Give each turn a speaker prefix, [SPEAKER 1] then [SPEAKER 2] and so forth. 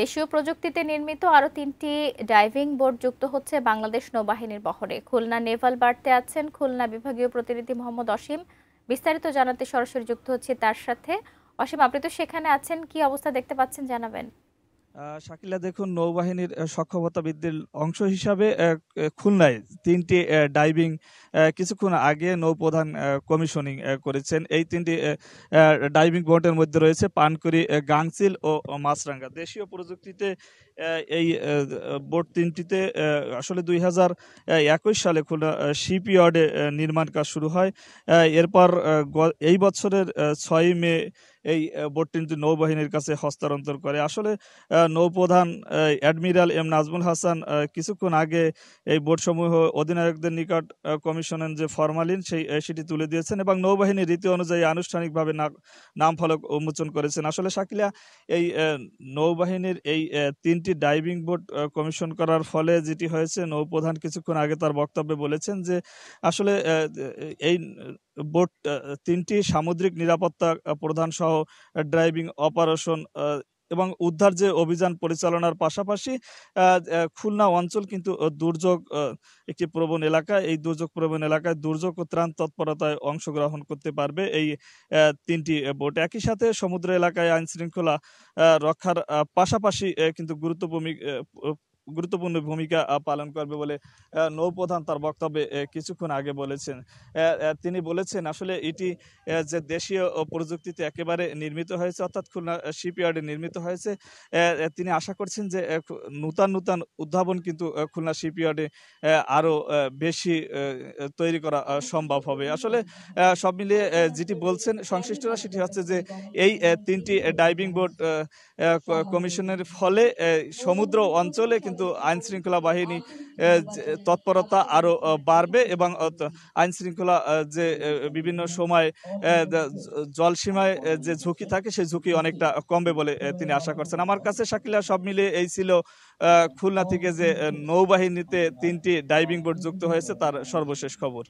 [SPEAKER 1] দেশীয় প্রযুক্তিতে নির্মিত আরও ৩টি ডাইভিং বোট যুক্ত হচ্ছে বাংলাদেশ নৌবাহিনীর বহরে। খুলনা নেভাল বার্তে আছেন খুলনা বিভাগীয় প্রতিনিধি মোহাম্মদ অসীম। বিস্তারিত জানাতে সরাসরি যুক্ত হচ্ছে তার সাথে। অসীম, আপনি তো সেখানে আছেন, কি অবস্থা দেখতে পাচ্ছেন জানাবেন।
[SPEAKER 2] শাকিলা, দেখুন, নৌবাহিনীর সক্ষমতা বৃদ্ধির অংশ হিসাবে খুলনায় ৩টি ডাইভিং কিছুক্ষণ আগে নৌপ্রধান কমিশনিং করেছেন। এই ৩টি ডাইভিং বোটের মধ্যে রয়েছে পানকুড়ি, গাংচিল ও মাছরাঙ্গা। দেশীয় প্রযুক্তিতে এই বোট ৩টিতে আসলে ২০২১ সালে খুলনা শিপইয়ার্ডে নির্মাণ কাজ শুরু হয়। এরপর এই বছরের ৬ মে এই বোট ৩টি নৌবাহিনীর কাছে হস্তান্তর করে। আসলে নৌপ্রধান অ্যাডমিরাল এম নাজমুল হাসান কিছুক্ষণ আগে এই বোটসমূহ অধিনায়কদের নিকট কমিশনের যে ফরমালিন সেটি তুলে দিয়েছেন এবং নৌবাহিনীর রীতি অনুযায়ী আনুষ্ঠানিকভাবে নাম ফলক উন্মোচন করেছেন। আসলে শাকিলা, এই নৌবাহিনীর এই ৩টি ডাইভিং বোট কমিশন করার ফলে যেটি হয়েছে, নৌপ্রধান কিছুক্ষণ আগে তার বক্তব্যে বলেছেন যে আসলে এই বোট ৩টি সামুদ্রিক নিরাপত্তা প্রধান সহ ড্রাইভিং অপারেশন এবং উদ্ধার যে অভিযান পরিচালনার পাশাপাশি খুলনা অঞ্চল কিন্তু দুর্যোগ একটি প্রবণ এলাকা। এই দুর্যোগ প্রবণ এলাকায় দুর্যোগ ও ত্রাণ তৎপরতায় অংশগ্রহণ করতে পারবে এই ৩টি বোট। একই সাথে সমুদ্র এলাকায় আইন শৃঙ্খলা রক্ষার পাশাপাশি কিন্তু গুরুত্বপূর্ণ ভূমিকা পালন করবে বলে নৌপ্রধান তার বক্তব্যে কিছুক্ষণ আগে বলেছেন। তিনি বলেছেন আসলে এটি যে দেশীয় প্রযুক্তিতে একেবারে নির্মিত হয়েছে, অর্থাৎ খুলনা শিপইয়ার্ডে নির্মিত হয়েছে। তিনি আশা করছেন যে নূতন উদ্ভাবন কিন্তু খুলনা শিপইয়ার্ডে আরও বেশি তৈরি করা সম্ভব হবে। আসলে সব মিলিয়ে যেটি বলছেন সংশ্লিষ্টরা সেটি হচ্ছে যে এই ৩টি ডাইভিং বোট কমিশনের ফলে সমুদ্র অঞ্চলে কিন্তু আইন শৃঙ্খলা বাহিনী তৎপরতা আরও বাড়বে এবং আইন শৃঙ্খলা যে বিভিন্ন সময় জলসীমায় যে ঝুঁকি থাকে সেই ঝুঁকি অনেকটা কমবে বলে তিনি আশা করছেন। আমার কাছে শাকিলা সব মিলিয়ে এই ছিল খুলনা থেকে যে নৌবাহিনীতে ৩টি ডাইভিং বোট যুক্ত হয়েছে তার সর্বশেষ খবর।